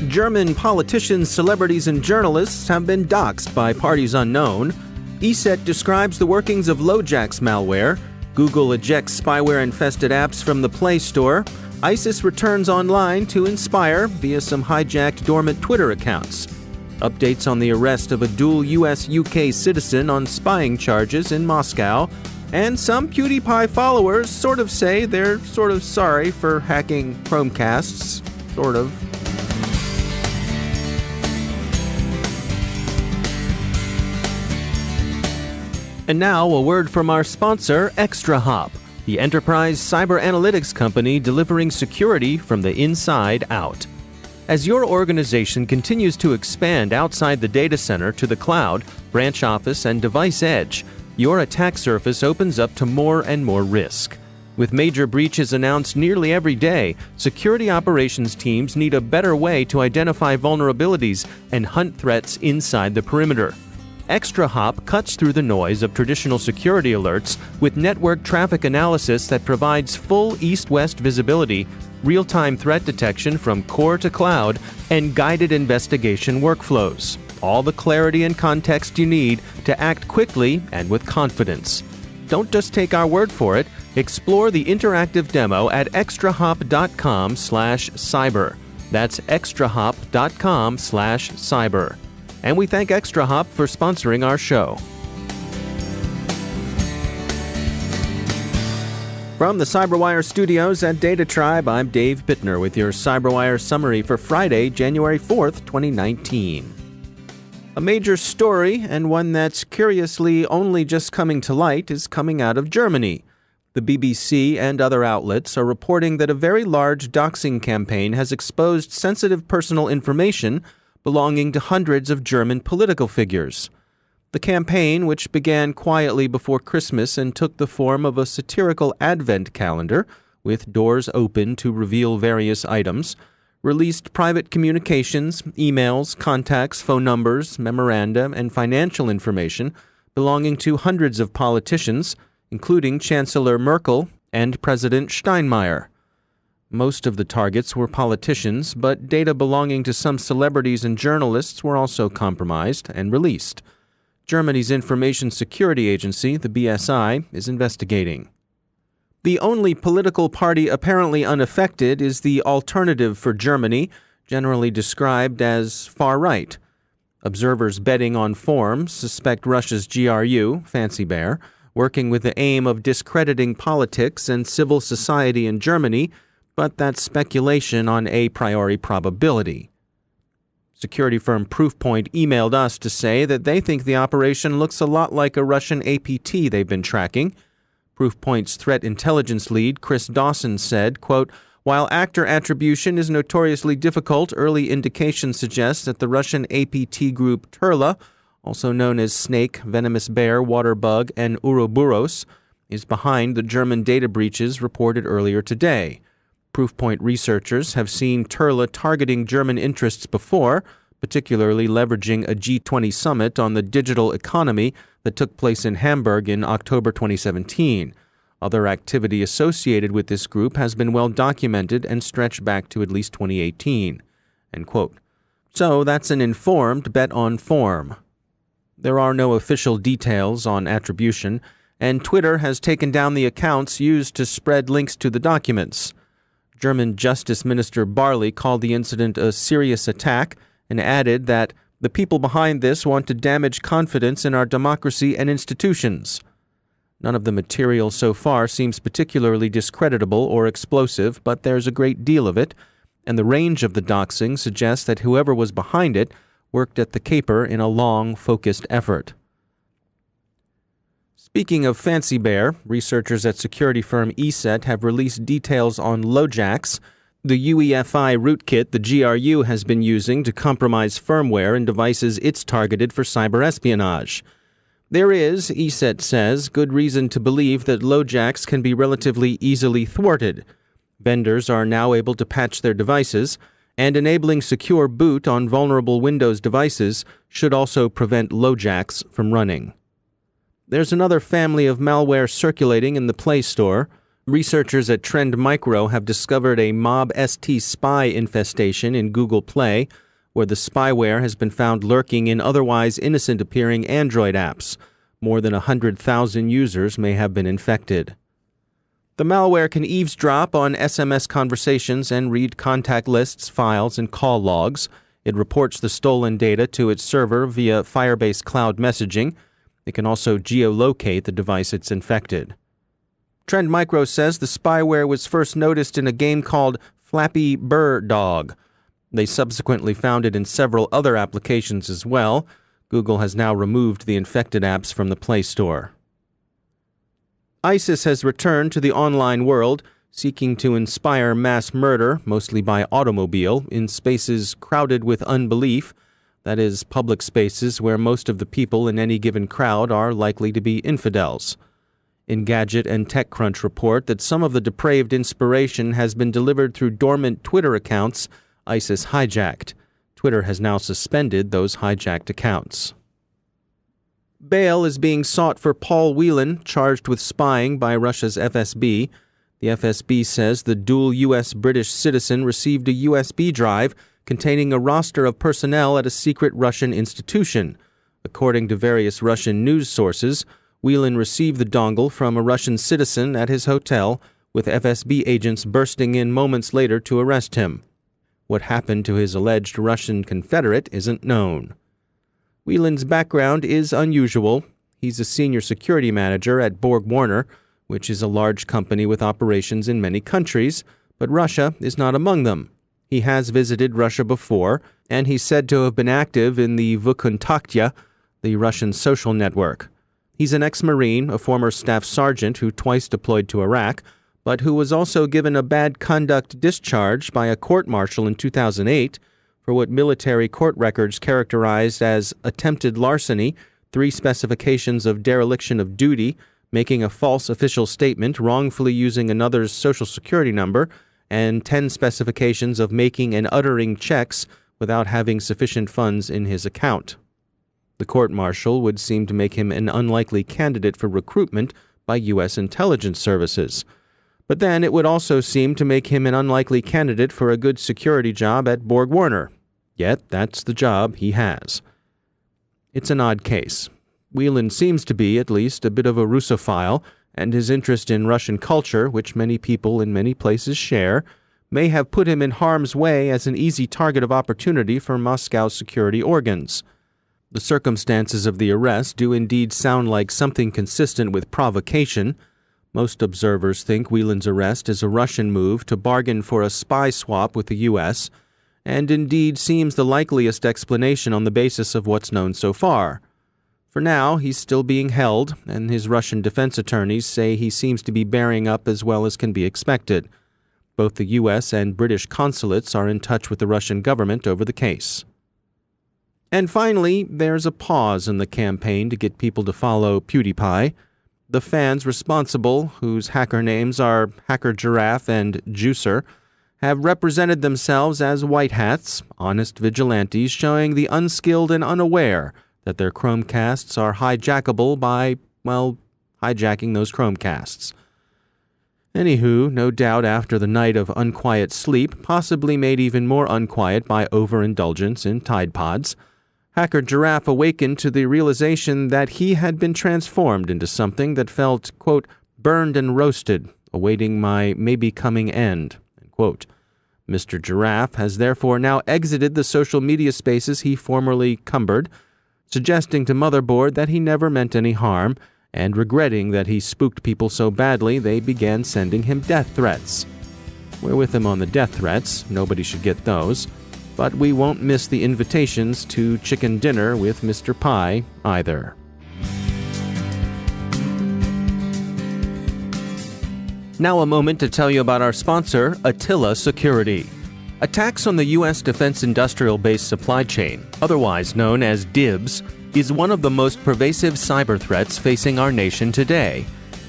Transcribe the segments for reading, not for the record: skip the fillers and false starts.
German politicians, celebrities, and journalists have been doxed by parties unknown. ESET describes the workings of Lojax malware. Google ejects spyware-infested apps from the Play Store. ISIS returns online to inspire via some hijacked dormant Twitter accounts. Updates on the arrest of a dual US-UK citizen on spying charges in Moscow. And some PewDiePie followers sort of say they're sort of sorry for hacking Chromecasts. Sort of. And now, a word from our sponsor, ExtraHop, the enterprise cyber analytics company delivering security from the inside out. As your organization continues to expand outside the data center to the cloud, branch office, and device edge, your attack surface opens up to more and more risk. With major breaches announced nearly every day, security operations teams need a better way to identify vulnerabilities and hunt threats inside the perimeter. ExtraHop cuts through the noise of traditional security alerts with network traffic analysis that provides full east-west visibility, real-time threat detection from core to cloud, and guided investigation workflows. All the clarity and context you need to act quickly and with confidence. Don't just take our word for it. Explore the interactive demo at extrahop.com/cyber. That's extrahop.com/cyber. And we thank ExtraHop for sponsoring our show. From the Cyberwire studios at Data Tribe, I'm Dave Bittner with your Cyberwire summary for Friday, January 4th, 2019. A major story, and one that's curiously only just coming to light, is coming out of Germany. The BBC and other outlets are reporting that a very large doxing campaign has exposed sensitive personal information belonging to hundreds of German political figures. The campaign, which began quietly before Christmas and took the form of a satirical advent calendar, with doors open to reveal various items, released private communications, emails, contacts, phone numbers, memoranda, and financial information belonging to hundreds of politicians, including Chancellor Merkel and President Steinmeier. Most of the targets were politicians, but data belonging to some celebrities and journalists were also compromised and released. Germany's Information Security Agency, the BSI, is investigating. The only political party apparently unaffected is the Alternative for Germany, generally described as far-right. Observers betting on forums suspect Russia's GRU, Fancy Bear, working with the aim of discrediting politics and civil society in Germany, but that's speculation on a priori probability. Security firm Proofpoint emailed us to say that they think the operation looks a lot like a Russian APT they've been tracking. Proofpoint's threat intelligence lead, Chris Dawson, said, quote, "While actor attribution is notoriously difficult, early indications suggest that the Russian APT group Turla, also known as Snake, Venomous Bear, Waterbug, and Ouroboros, is behind the German data breaches reported earlier today. Proofpoint researchers have seen Turla targeting German interests before, particularly leveraging a G20 summit on the digital economy that took place in Hamburg in October 2017. Other activity associated with this group has been well documented and stretched back to at least 2018." End quote. So that's an informed bet on form. There are no official details on attribution, and Twitter has taken down the accounts used to spread links to the documents. German Justice Minister Barley called the incident a serious attack and added that the people behind this want to damage confidence in our democracy and institutions. None of the material so far seems particularly discreditable or explosive, but there's a great deal of it, and the range of the doxing suggests that whoever was behind it worked at the caper in a long, focused effort. Speaking of Fancy Bear, researchers at security firm ESET have released details on Lojax, the UEFI rootkit the GRU has been using to compromise firmware and devices it's targeted for cyber espionage. There is, ESET says, good reason to believe that Lojax can be relatively easily thwarted. Vendors are now able to patch their devices, and enabling secure boot on vulnerable Windows devices should also prevent Lojax from running. There's another family of malware circulating in the Play Store. Researchers at Trend Micro have discovered a Mob ST spy infestation in Google Play, where the spyware has been found lurking in otherwise innocent-appearing Android apps. More than 100,000 users may have been infected. The malware can eavesdrop on SMS conversations and read contact lists, files, and call logs. It reports the stolen data to its server via Firebase Cloud Messaging. It can also geolocate the device it's infected. Trend Micro says the spyware was first noticed in a game called Flappy Bird Dog. They subsequently found it in several other applications as well. Google has now removed the infected apps from the Play Store. ISIS has returned to the online world, seeking to inspire mass murder, mostly by automobile, in spaces crowded with unbelief, that is, public spaces where most of the people in any given crowd are likely to be infidels. Engadget and TechCrunch report that some of the depraved inspiration has been delivered through dormant Twitter accounts ISIS hijacked. Twitter has now suspended those hijacked accounts. Bail is being sought for Paul Whelan, charged with spying by Russia's FSB. The FSB says the dual U.S.-British citizen received a USB drive containing a roster of personnel at a secret Russian institution. According to various Russian news sources, Whelan received the dongle from a Russian citizen at his hotel, with FSB agents bursting in moments later to arrest him. What happened to his alleged Russian confederate isn't known. Whelan's background is unusual. He's a senior security manager at Borg Warner, which is a large company with operations in many countries, but Russia is not among them. He has visited Russia before, and he's said to have been active in the Vkontakte, the Russian social network. He's an ex-Marine, a former staff sergeant who twice deployed to Iraq, but who was also given a bad conduct discharge by a court-martial in 2008 for what military court records characterized as attempted larceny, 3 specifications of dereliction of duty, making a false official statement, wrongfully using another's social security number, and 10 specifications of making and uttering checks without having sufficient funds in his account. The court-martial would seem to make him an unlikely candidate for recruitment by U.S. intelligence services. But then it would also seem to make him an unlikely candidate for a good security job at Borg Warner. Yet that's the job he has. It's an odd case. Whelan seems to be, at least, a bit of a Russophile, and his interest in Russian culture, which many people in many places share, may have put him in harm's way as an easy target of opportunity for Moscow's security organs. The circumstances of the arrest do indeed sound like something consistent with provocation. Most observers think Whelan's arrest is a Russian move to bargain for a spy swap with the U.S., and indeed seems the likeliest explanation on the basis of what's known so far. For now, he's still being held, and his Russian defense attorneys say he seems to be bearing up as well as can be expected. Both the U.S. and British consulates are in touch with the Russian government over the case. And finally, there's a pause in the campaign to get people to follow PewDiePie. The fans responsible, whose hacker names are Hacker Giraffe and Juicer, have represented themselves as white hats, honest vigilantes showing the unskilled and unaware that their Chromecasts are hijackable by, well, hijacking those Chromecasts. Anywho, no doubt after the night of unquiet sleep, possibly made even more unquiet by overindulgence in Tide Pods, Hacker Giraffe awakened to the realization that he had been transformed into something that felt, quote, burned and roasted, awaiting my maybe coming end, end quote. Mr. Giraffe has therefore now exited the social media spaces he formerly cumbered, suggesting to Motherboard that he never meant any harm, and regretting that he spooked people so badly they began sending him death threats. We're with him on the death threats, nobody should get those, but we won't miss the invitations to chicken dinner with Mr. Pie either. Now a moment to tell you about our sponsor, Attila Security. Attacks on the U.S. defense industrial base supply chain, otherwise known as DIBS, is one of the most pervasive cyber threats facing our nation today.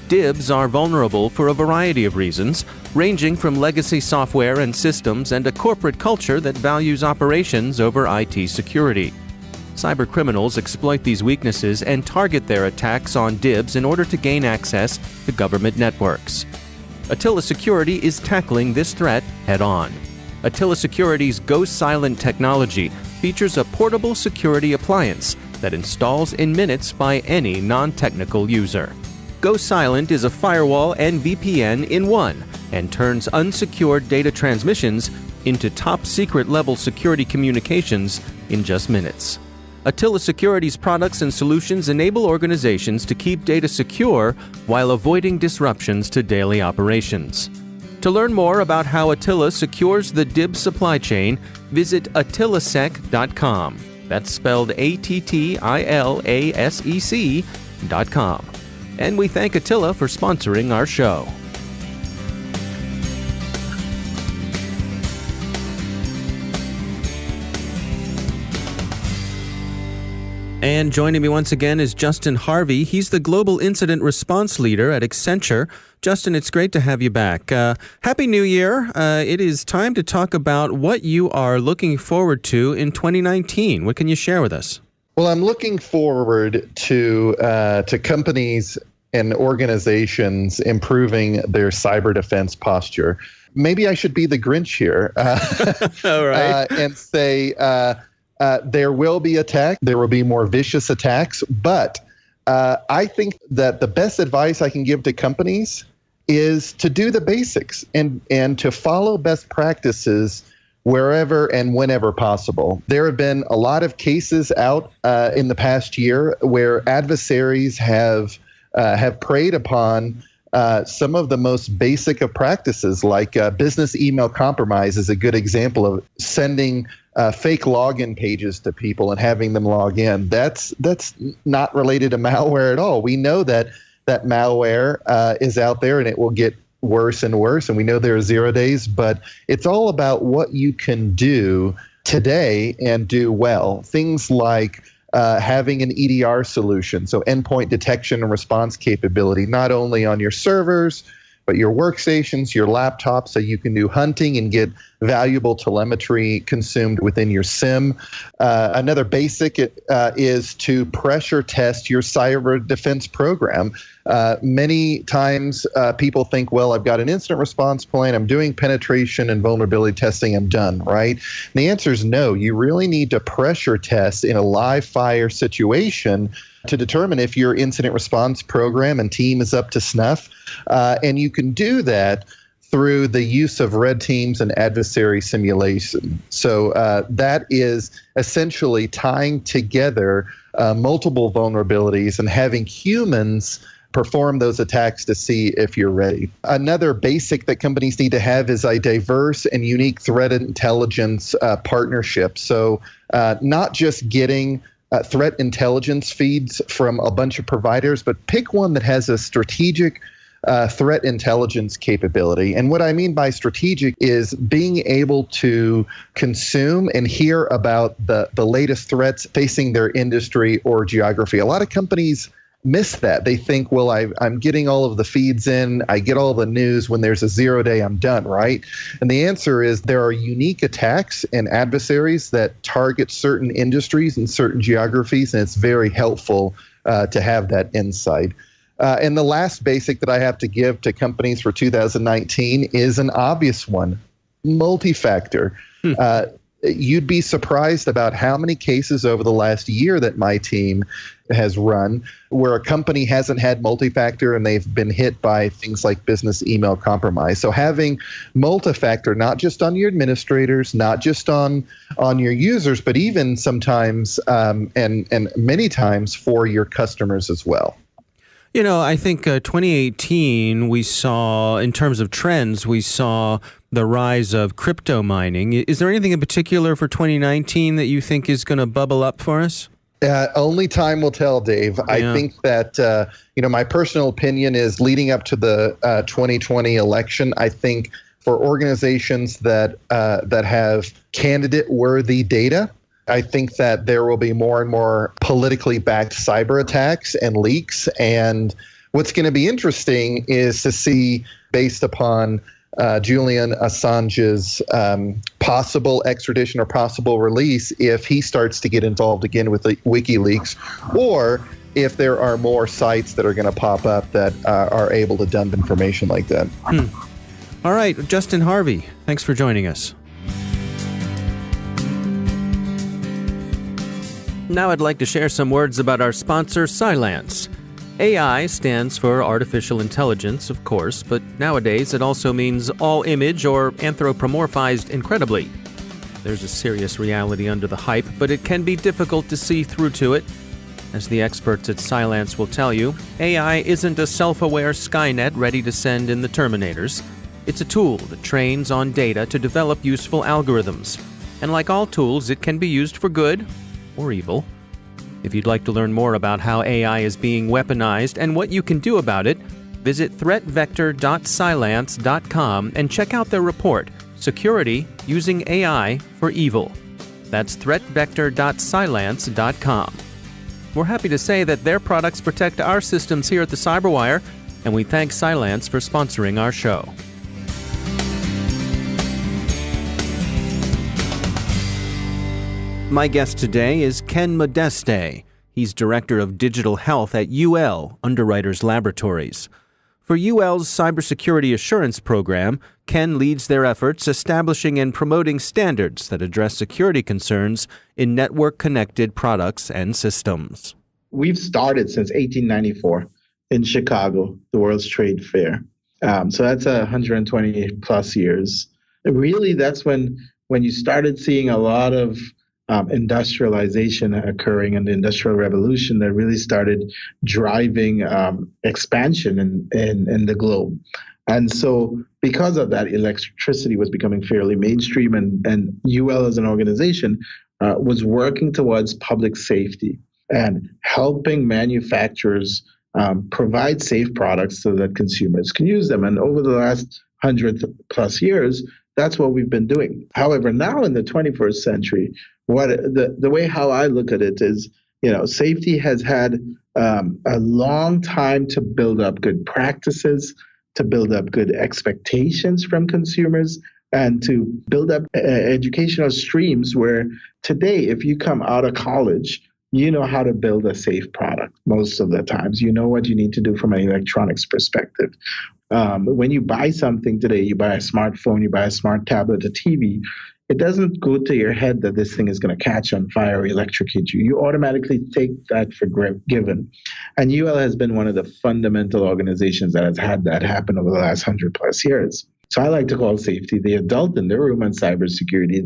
DIBS are vulnerable for a variety of reasons, ranging from legacy software and systems and a corporate culture that values operations over IT security. Cybercriminals exploit these weaknesses and target their attacks on DIBS in order to gain access to government networks. Attila Security is tackling this threat head-on. Attila Security's Go Silent technology features a portable security appliance that installs in minutes by any non-technical user. Go Silent is a firewall and VPN in one and turns unsecured data transmissions into top-secret level security communications in just minutes. Attila Security's products and solutions enable organizations to keep data secure while avoiding disruptions to daily operations. To learn more about how Attila secures the DIB supply chain, visit attilasec.com. That's spelled ATTILASEC.com. And we thank Attila for sponsoring our show. And joining me once again is Justin Harvey. He's the Global Incident Response Leader at Accenture. Justin, it's great to have you back. Happy New Year. It is time to talk about what you are looking forward to in 2019. What can you share with us? Well, I'm looking forward to companies and organizations improving their cyber defense posture. Maybe I should be the Grinch here All right. And say there will be attack. There will be more vicious attacks. But I think that the best advice I can give to companies is to do the basics and to follow best practices wherever and whenever possible. There have been a lot of cases out in the past year where adversaries have preyed upon some of the most basic of practices, like business email compromise is a good example of sending fake login pages to people and having them log in. That's not related to malware at all. We know that malware is out there and it will get worse and worse, and we know there are 0 days, but it's all about what you can do today and do well. Things like having an EDR solution, so endpoint detection and response capability, not only on your servers, but your workstations, your laptops, so you can do hunting and get valuable telemetry consumed within your SIM. Another basic is to pressure test your cyber defense program. Many times people think, well, I've got an incident response plan, I'm doing penetration and vulnerability testing, I'm done, right? And the answer is no. You really need to pressure test in a live fire situation to determine if your incident response program and team is up to snuff. And you can do that through the use of red teams and adversary simulation. So that is essentially tying together multiple vulnerabilities and having humans perform those attacks to see if you're ready. Another basic that companies need to have is a diverse and unique threat intelligence partnership. So not just getting threat intelligence feeds from a bunch of providers, but pick one that has a strategic threat intelligence capability. And what I mean by strategic is being able to consume and hear about the latest threats facing their industry or geography. A lot of companies miss that. They think, well, I'm getting all of the feeds in, I get all the news, when there's a 0 day, I'm done, right? And the answer is there are unique attacks and adversaries that target certain industries and certain geographies, and it's very helpful to have that insight. And the last basic that I have to give to companies for 2019 is an obvious one: multi-factor. You'd be surprised about how many cases over the last year that my team has run where a company hasn't had multi-factor and they've been hit by things like business email compromise. So having multi-factor, not just on your administrators, not just on your users, but even sometimes and many times for your customers as well. You know, I think 2018, we saw, in terms of trends, we saw the rise of crypto mining. Is there anything in particular for 2019 that you think is going to bubble up for us? Only time will tell, Dave. Yeah. I think that, my personal opinion is leading up to the 2020 election, I think for organizations that have candidate-worthy data, I think that there will be more and more politically backed cyber attacks and leaks. And what's going to be interesting is to see, based upon Julian Assange's possible extradition or possible release, if he starts to get involved again with the WikiLeaks, or if there are more sites that are going to pop up that are able to dump information like that. All right, Justin Harvey, thanks for joining us. Now I'd like to share some words about our sponsor, Cylance. AI stands for artificial intelligence, of course, but nowadays it also means all image or anthropomorphized incredibly. There's a serious reality under the hype, but it can be difficult to see through to it. As the experts at Cylance will tell you, AI isn't a self-aware Skynet ready to send in the Terminators. It's a tool that trains on data to develop useful algorithms. And like all tools, it can be used for good or evil. If you'd like to learn more about how AI is being weaponized and what you can do about it, visit threatvector.cylance.com and check out their report, Security Using AI for Evil. That's threatvector.cylance.com. We're happy to say that their products protect our systems here at the Cyberwire, and we thank Cylance for sponsoring our show. My guest today is Ken Modeste. He's Director of Digital Health at UL, Underwriters Laboratories. For UL's Cybersecurity Assurance Program, Ken leads their efforts establishing and promoting standards that address security concerns in network-connected products and systems. We've started since 1894 in Chicago, the World's Trade Fair. So that's 120 plus years. And really, that's when you started seeing a lot of industrialization occurring and the Industrial Revolution that really started driving expansion in the globe. And so because of that, electricity was becoming fairly mainstream, and UL as an organization was working towards public safety and helping manufacturers provide safe products so that consumers can use them. And over the last 100 plus years, that's what we've been doing. However, now in the 21st century, the way how I look at it is, safety has had a long time to build up good practices, to build up good expectations from consumers, and to build up educational streams where today, if you come out of college, you know how to build a safe product most of the times. You know what you need to do from an electronics perspective. When you buy something today, you buy a smartphone, you buy a smart tablet, a TV, it doesn't go to your head that this thing is going to catch on fire or electrocute you. You automatically take that for given. And UL has been one of the fundamental organizations that has had that happen over the last 100 plus years. So I like to call safety the adult in the room and cybersecurity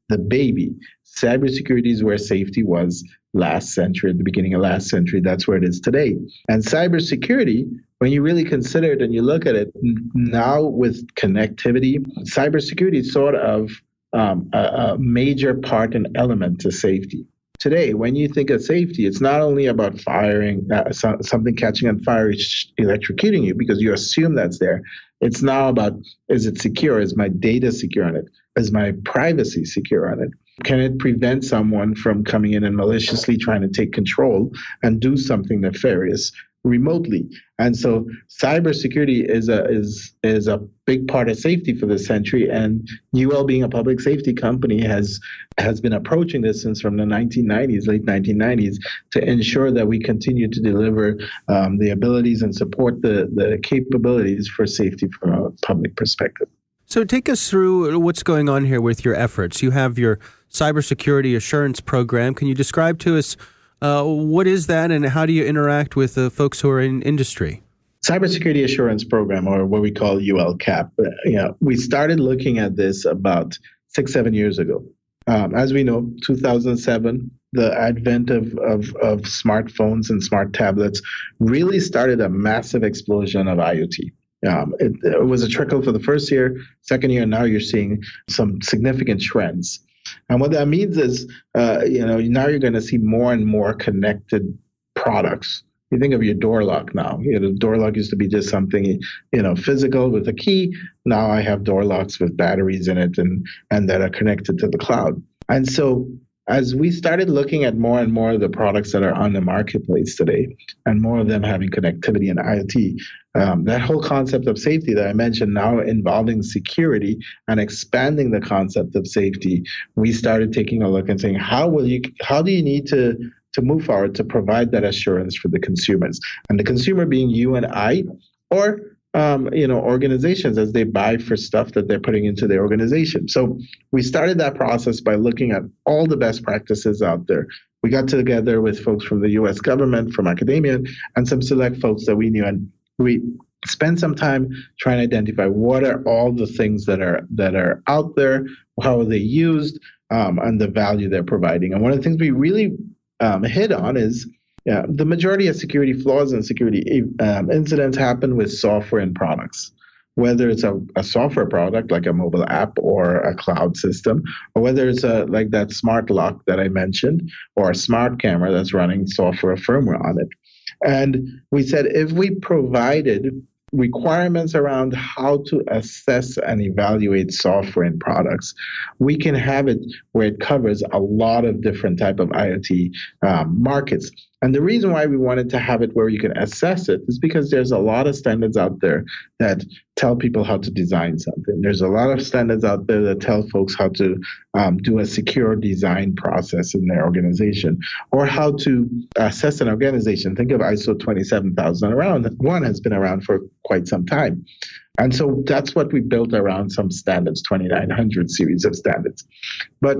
the baby. Cybersecurity is where safety was last century, at the beginning of last century. That's where it is today. And cybersecurity, when you really consider it and you look at it now with connectivity, cybersecurity is sort of a major part and element to safety. Today, when you think of safety, it's not only about firing, something catching on fire, electrocuting you, because you assume that's there. It's now about, is it secure? Is my data secure on it? Is my privacy secure on it? Can it prevent someone from coming in and maliciously trying to take control and do something nefarious remotely? And so cybersecurity is a big part of safety for this century, and UL, being a public safety company, has been approaching this since from the 1990s, late 1990s, to ensure that we continue to deliver the abilities and support the capabilities for safety from a public perspective. So take us through what's going on here with your efforts. You have your Cybersecurity Assurance Program. Can you describe to us what is that, and how do you interact with the folks who are in industry? Cybersecurity Assurance Program, or what we call ULCAP. We started looking at this about 6-7 years ago. As we know, 2007, the advent of smartphones and smart tablets really started a massive explosion of IoT. It was a trickle for the first year, second year, and now you're seeing some significant trends. And what that means is, now you're going to see more and more connected products. You think of your door lock now. The door lock used to be just something, physical with a key. Now I have door locks with batteries in it and that are connected to the cloud. And so as we started looking at more and more of the products that are on the marketplace today, and more of them having connectivity and IoT, that whole concept of safety that I mentioned, now involving security and expanding the concept of safety, we started taking a look and saying, how do you need to to move forward to provide that assurance for the consumers, and the consumer being you and I, or organizations as they buy for stuff that they're putting into their organization. So we started that process by looking at all the best practices out there. We got together with folks from the U.S. government, from academia, and some select folks that we knew, and we spent some time trying to identify what are all the things that are out there, how are they used, and the value they're providing. And one of the things we really hit on is the majority of security flaws and security incidents happen with software and products, whether it's a software product like a mobile app or a cloud system, or whether it's like that smart lock that I mentioned, or a smart camera that's running software firmware on it. And we said if we provided requirements around how to assess and evaluate software and products, we can have it where it covers a lot of different type of IoT markets. And the reason why we wanted to have it where you can assess it is because there's a lot of standards out there that tell people how to design something. There's a lot of standards out there that tell folks how to do a secure design process in their organization, or how to assess an organization. Think of ISO 27001 has been around for quite some time. And so that's what we built around some standards, 2900 series of standards. But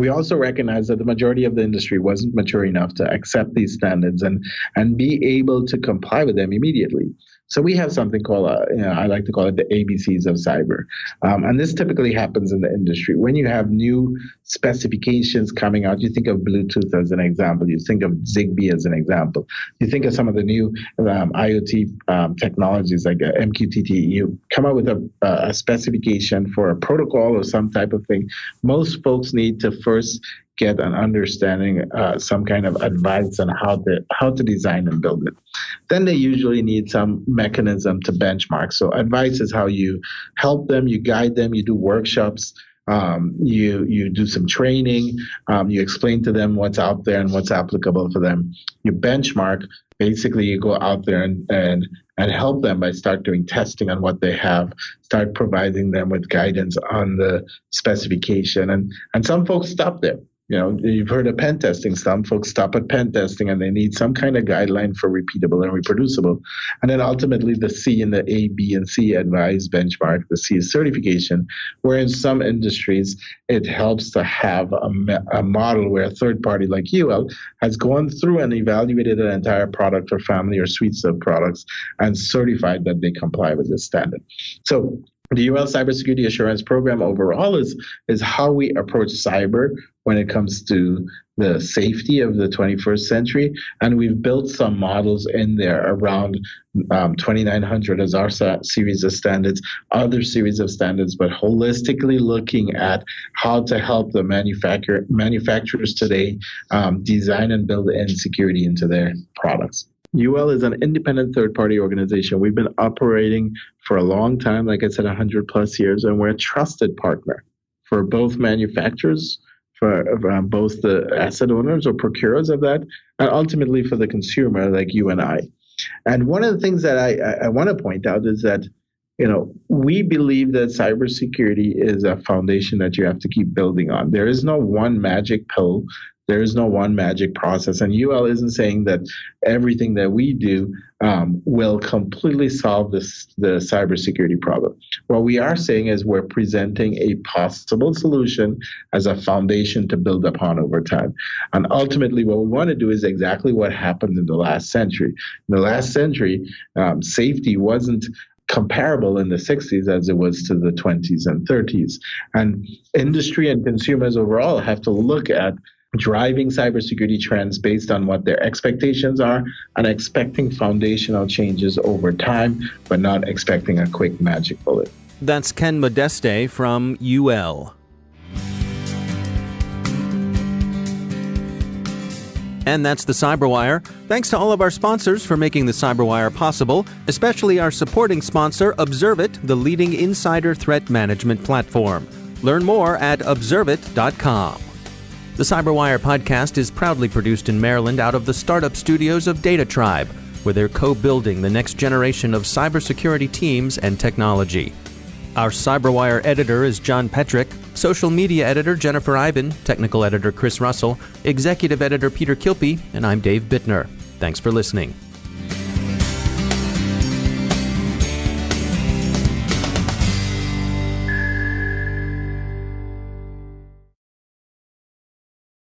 we also recognize that the majority of the industry wasn't mature enough to accept these standards and be able to comply with them immediately. So we have something called, I like to call it the ABCs of cyber. And this typically happens in the industry. When you have new specifications coming out, you think of Bluetooth as an example, you think of Zigbee as an example, you think of some of the new IoT technologies like MQTT, you come up with a specification for a protocol or some type of thing. Most folks need to first get an understanding, some kind of advice on how to design and build it. Then they usually need some mechanism to benchmark. So advice is how you help them, you guide them, you do workshops, you do some training, you explain to them what's out there and what's applicable for them. You benchmark. Basically, you go out there and help them by start doing testing on what they have, start providing them with guidance on the specification. And some folks stop there. You've heard of pen testing. Some folks stop at pen testing and they need some kind of guideline for repeatable and reproducible. And then ultimately the C in the A, B, and C advise benchmark. The C is certification, where in some industries, it helps to have a model where a third party like UL has gone through and evaluated an entire product or family or suites of products and certified that they comply with this standard. So the UL Cybersecurity Assurance Program overall is how we approach cyber when it comes to the safety of the 21st century. And we've built some models in there around 2900 as our series of standards, other series of standards, but holistically looking at how to help the manufacturers today design and build in security into their products. UL is an independent third-party organization. We've been operating for a long time, like I said, 100 plus years, and we're a trusted partner for both manufacturers, for both the asset owners or procurers of that, and ultimately for the consumer like you and I. And one of the things that I want to point out is that, we believe that cybersecurity is a foundation that you have to keep building on. There is no one magic pill. There is no one magic process. And UL isn't saying that everything that we do will completely solve the cybersecurity problem. What we are saying is we're presenting a possible solution as a foundation to build upon over time. And ultimately, what we want to do is exactly what happened in the last century. In the last century, safety wasn't comparable in the 60s as it was to the 20s and 30s. And industry and consumers overall have to look at driving cybersecurity trends based on what their expectations are and expecting foundational changes over time, but not expecting a quick magic bullet. That's Ken Modeste from UL. And that's the Cyberwire. Thanks to all of our sponsors for making the Cyberwire possible, especially our supporting sponsor, Observit, the leading insider threat management platform. Learn more at observit.com. The Cyberwire podcast is proudly produced in Maryland out of the startup studios of Data Tribe, where they're co-building the next generation of cybersecurity teams and technology. Our CyberWire editor is John Petrick, social media editor Jennifer Iben, technical editor Chris Russell, executive editor Peter Kilpie, and I'm Dave Bittner. Thanks for listening.